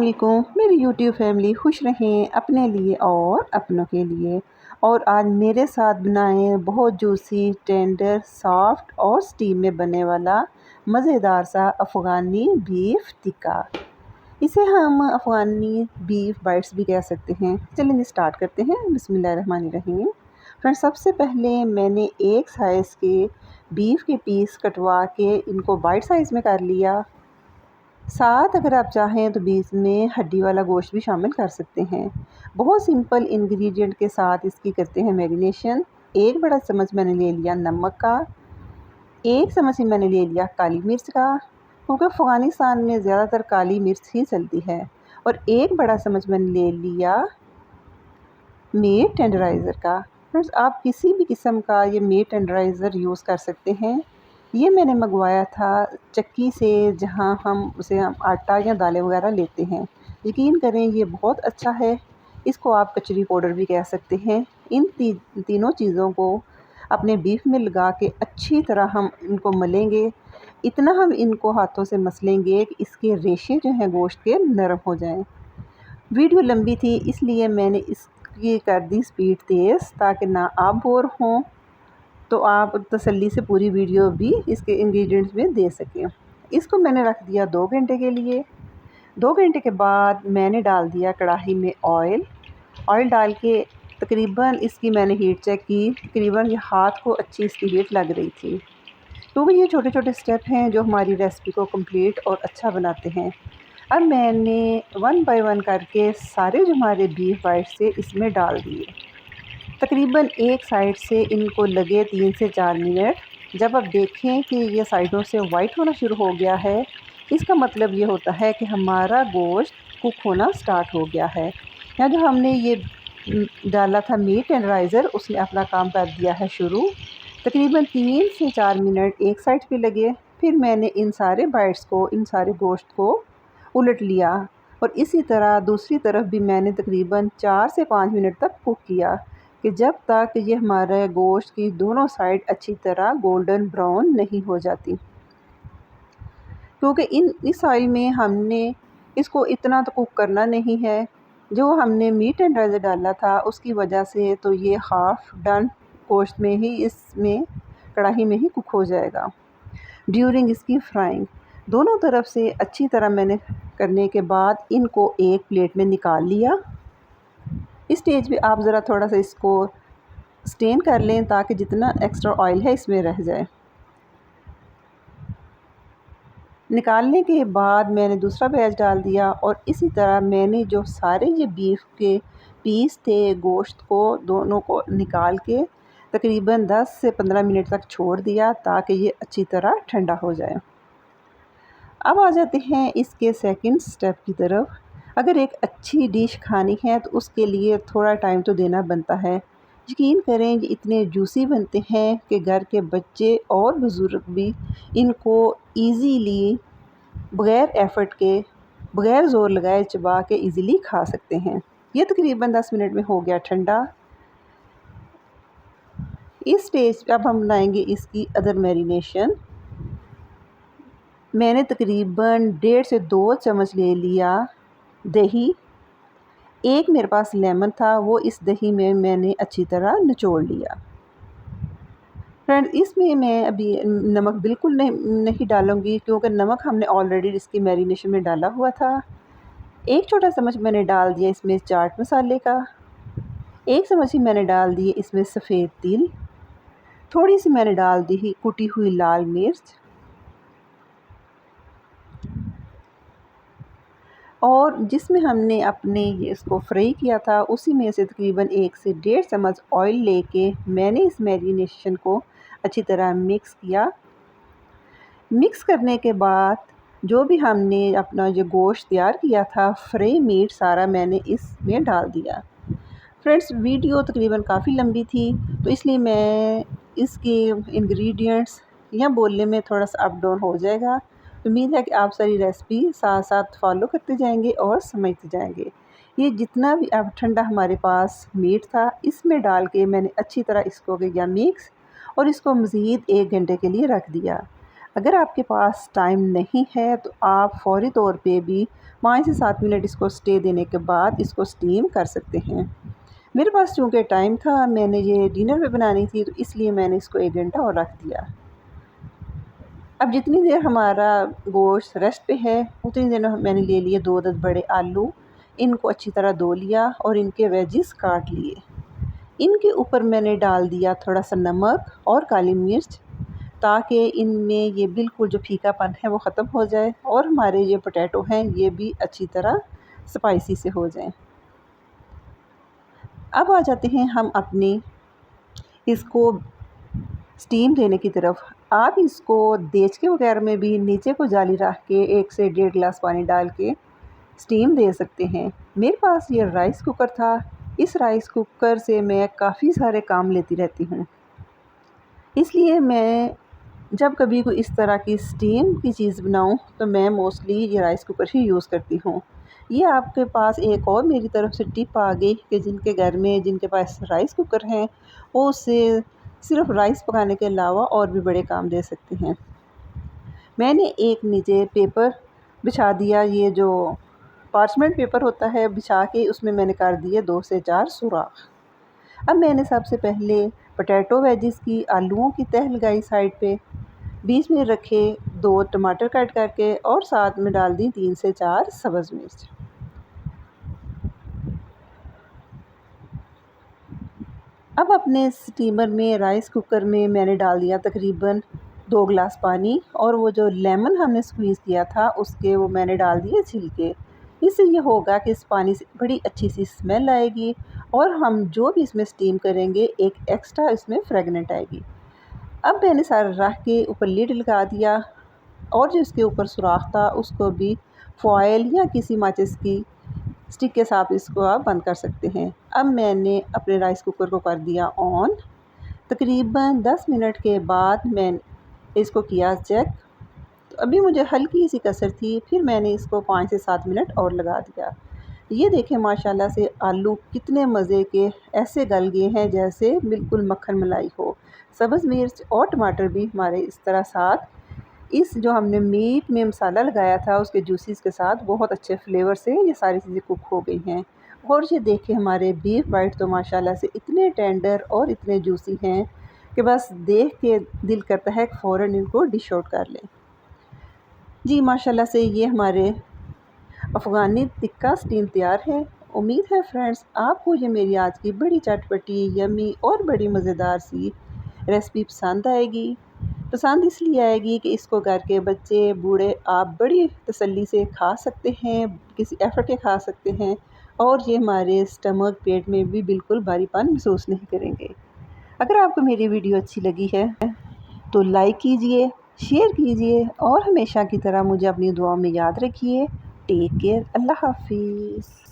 अस्सलामुअलैकुम मेरी YouTube family खुश रहें अपने लिए और अपनों के लिए। और आज मेरे साथ बनाएं बहुत जूसी टेंडर सॉफ्ट और स्टीम में बनने वाला मज़ेदार सा अफ़गानी बीफ टिक्का। इसे हम अफ़गानी बीफ बाइट्स भी कह सकते हैं। चलिए स्टार्ट करते हैं। बिस्मिल्लाहिर्रहमानिर्रहीम। फ्रेंड्स, सबसे पहले मैंने एक साइज़ के बीफ के पीस कटवा के इनको बाइट साइज़ में कर लिया। साथ अगर आप चाहें तो बीच में हड्डी वाला गोश्त भी शामिल कर सकते हैं। बहुत सिंपल इंग्रेडिएंट के साथ इसकी करते हैं मैरिनेशन। एक बड़ा चम्मच मैंने ले लिया नमक का, एक चम्मच ही मैंने ले लिया काली मिर्च का, क्योंकि अफ़गानिस्तान में ज़्यादातर काली मिर्च ही चलती है। और एक बड़ा चम्मच मैंने ले लिया मीट टेंडराइज़र का। फ्रेंड्स, आप किसी भी किस्म का ये मीट टेंडराइज़र यूज़ कर सकते हैं। ये मैंने मंगवाया था चक्की से, जहाँ हम आटा या दालें वगैरह लेते हैं। यकीन करें ये बहुत अच्छा है। इसको आप कचरी पाउडर भी कह सकते हैं। इन तीनों चीज़ों को अपने बीफ में लगा के अच्छी तरह हम इनको मलेंगे। इतना हम इनको हाथों से मसलेंगे कि इसके रेशे जो हैं गोश्त के नरम हो जाएं। वीडियो लंबी थी इसलिए मैंने इसकी कर दी स्पीड तेज़, ताकि ना आप बोर हों तो आप तसल्ली से पूरी वीडियो भी इसके इंग्रेडिएंट्स में दे सकें। इसको मैंने रख दिया 2 घंटे के लिए। 2 घंटे के बाद मैंने डाल दिया कढ़ाई में ऑयल डाल के तकरीबन इसकी मैंने हीट चेक की। तकरीबन ये हाथ को अच्छी इसकी हीट लग रही थी। तो ये छोटे छोटे स्टेप हैं जो हमारी रेसिपी को कंप्लीट और अच्छा बनाते हैं। अब मैंने 1 बाय 1 करके सारे जो हमारे बीफ बाइट्स थे इसमें डाल दिए। तकरीबन एक साइड से इनको लगे 3 से 4 मिनट। जब आप देखें कि ये साइडों से वाइट होना शुरू हो गया है, इसका मतलब ये होता है कि हमारा गोश्त कुक होना स्टार्ट हो गया है। या जो हमने ये डाला था मीट टेंडराइज़र, उसने अपना काम कर दिया है शुरू। तकरीबन 3 से 4 मिनट एक साइड पे लगे। फिर मैंने इन सारे बाइट्स को, इन सारे गोश्त को उलट लिया और इसी तरह दूसरी तरफ भी मैंने तकरीबन 4 से 5 मिनट तक कुक किया, कि जब तक ये हमारे गोश्त की दोनों साइड अच्छी तरह गोल्डन ब्राउन नहीं हो जाती। क्योंकि इस ऑयल में हमने इसको इतना तो कुक करना नहीं है। जो हमने मीट टेंडराइज़र डाला था उसकी वजह से तो ये हाफ़ डन गोश्त में ही, इसमें कढ़ाई में ही कुक हो जाएगा। ड्यूरिंग इसकी फ्राइंग दोनों तरफ से अच्छी तरह मैंने करने के बाद इनको एक प्लेट में निकाल लिया। इस स्टेज पे आप ज़रा थोड़ा सा इसको स्टेन कर लें ताकि जितना एक्स्ट्रा ऑयल है इसमें रह जाए। निकालने के बाद मैंने दूसरा बैच डाल दिया और इसी तरह मैंने जो सारे ये बीफ के पीस थे, गोश्त को दोनों को निकाल के तकरीबन 10 से 15 मिनट तक छोड़ दिया, ताकि ये अच्छी तरह ठंडा हो जाए। अब आ जाते हैं इसके सेकंड स्टेप की तरफ। अगर एक अच्छी डिश खानी है तो उसके लिए थोड़ा टाइम तो देना बनता है। यकीन करें ये इतने जूसी बनते हैं कि घर के बच्चे और बुज़ुर्ग भी इनको इजीली बग़ैर एफ़र्ट के, बग़ैर ज़ोर लगाए चबा के इजीली खा सकते हैं। ये तकरीबन 10 मिनट में हो गया ठंडा। इस स्टेज पे अब हम बनाएंगे इसकी अदर मैरिनेशन। मैंने तकरीबन 1.5 से 2 चम्मच ले लिया दही। एक मेरे पास लेमन था, वो इस दही में मैंने अच्छी तरह निचोड़ लिया। फ्रेंड, इसमें मैं अभी नमक बिल्कुल नहीं डालूँगी, क्योंकि नमक हमने ऑलरेडी इसकी मैरिनेशन में डाला हुआ था। एक छोटा चम्मच मैंने डाल दिया इसमें चाट मसाले का। एक चम्मच ही मैंने डाल दिए इसमें सफ़ेद तिल। थोड़ी सी मैंने डाल दी कुटी हुई लाल मिर्च। और जिसमें हमने अपने ये इसको फ्राई किया था उसी में से तकरीबन 1 से 1.5 चम्मच ऑयल लेके मैंने इस मैरिनेशन को अच्छी तरह मिक्स किया। मिक्स करने के बाद जो भी हमने अपना जो गोश्त तैयार किया था, फ्राई मीट, सारा मैंने इसमें डाल दिया। फ्रेंड्स, वीडियो तकरीबन काफ़ी लंबी थी तो इसलिए मैं इसके इंग्रेडिएंट्स या बोलने में थोड़ा सा अप डाउन हो जाएगा। उम्मीद है कि आप सारी रेसिपी साथ साथ फॉलो करते जाएंगे और समझते जाएंगे। ये जितना भी अब ठंडा हमारे पास मीट था इसमें डाल के मैंने अच्छी तरह इसको किया मिक्स और इसको मज़ीद 1 घंटे के लिए रख दिया। अगर आपके पास टाइम नहीं है तो आप फ़ौरी तौर पे भी 5 से 7 मिनट इसको स्टे देने के बाद इसको स्टीम कर सकते हैं। मेरे पास चूँकि टाइम था, मैंने ये डिनर में बनानी थी, तो इसलिए मैंने इसको 1 घंटा और रख दिया। अब जितनी देर हमारा गोश्त रेस्ट पे है, उतनी देर में मैंने ले लिए 2 अदद बड़े आलू। इनको अच्छी तरह धो लिया और इनके वेजिस काट लिए। इनके ऊपर मैंने डाल दिया थोड़ा सा नमक और काली मिर्च, ताकि इनमें ये बिल्कुल जो फीकापन है वो ख़त्म हो जाए और हमारे ये पोटैटो हैं ये भी अच्छी तरह स्पाइसी से हो जाएं। अब आ जाते हैं हम अपनी इसको स्टीम देने की तरफ। आप इसको देचके वगैरह में भी नीचे को जाली रख के 1 से 1.5 गिलास पानी डाल के स्टीम दे सकते हैं। मेरे पास ये राइस कुकर था। इस राइस कुकर से मैं काफ़ी सारे काम लेती रहती हूँ, इसलिए मैं जब कभी कोई इस तरह की स्टीम की चीज़ बनाऊँ तो मैं मोस्टली ये राइस कुकर ही यूज़ करती हूँ। ये आपके पास एक और मेरी तरफ से टिप आ गई कि जिनके पास राइस कुकर हैं वो उससे सिर्फ राइस पकाने के अलावा और भी बड़े काम दे सकते हैं। मैंने एक नीचे पेपर बिछा दिया, ये जो पार्चमेंट पेपर होता है बिछा के उसमें मैंने कर दिए 2 से 4 सुराख। अब मैंने सबसे पहले पोटैटो वेजिस की आलूओं की तह लगाई साइड पे, बीच में रखे 2 टमाटर कट करके और साथ में डाल दी 3 से 4 सब्ज़ मिर्च। अब अपने स्टीमर में राइस कुकर में मैंने डाल दिया तकरीबन 2 गिलास पानी और वो जो लेमन हमने स्क्वीज़ किया था उसके वो मैंने डाल दिए छिलके। इससे ये होगा कि इस पानी से बड़ी अच्छी सी स्मेल आएगी और हम जो भी इसमें स्टीम करेंगे एक एक्स्ट्रा इसमें फ्रेगनेंट आएगी। अब मैंने सारा रख के ऊपर लिड लगा दिया और जो इसके ऊपर सुराख था उसको भी फॉयल या किसी माचिस की स्टिक के साथ इसको आप बंद कर सकते हैं। अब मैंने अपने राइस कुकर को कर दिया ऑन। तकरीबन 10 मिनट के बाद मैंने इसको किया चेक, तो अभी मुझे हल्की सी कसर थी, फिर मैंने इसको 5 से 7 मिनट और लगा दिया। ये देखें माशाल्लाह से आलू कितने मज़े के ऐसे गल गए हैं जैसे बिल्कुल मक्खन मलाई हो। सब्ज़ मिर्च और टमाटर भी हमारे इस तरह साथ इस जो हमने मीट में मसाला लगाया था उसके जूसेस के साथ बहुत अच्छे फ्लेवर से ये सारी चीज़ें कुक हो गई हैं। और ये देखिए हमारे बीफ बाइट तो माशाल्लाह से इतने टेंडर और इतने जूसी हैं कि बस देख के दिल करता है कि फ़ौरन इनको डिश आउट कर लें। जी माशाल्लाह से ये हमारे अफ़गानी टिक्का स्टीम तैयार है। उम्मीद है फ्रेंड्स आपको ये मेरी आज की बड़ी चटपटी यम्मी और बड़ी मज़ेदार सी रेसिपी पसंद आएगी। पसंद इसलिए आएगी कि इसको घर के बच्चे बूढ़े आप बड़ी तसल्ली से खा सकते हैं, किसी एफ़र्ट के खा सकते हैं और ये हमारे स्टमक पेट में भी बिल्कुल भारीपन महसूस नहीं करेंगे। अगर आपको मेरी वीडियो अच्छी लगी है तो लाइक कीजिए, शेयर कीजिए और हमेशा की तरह मुझे अपनी दुआओं में याद रखिए। टेक केयर, अल्लाह हाफ़िज़।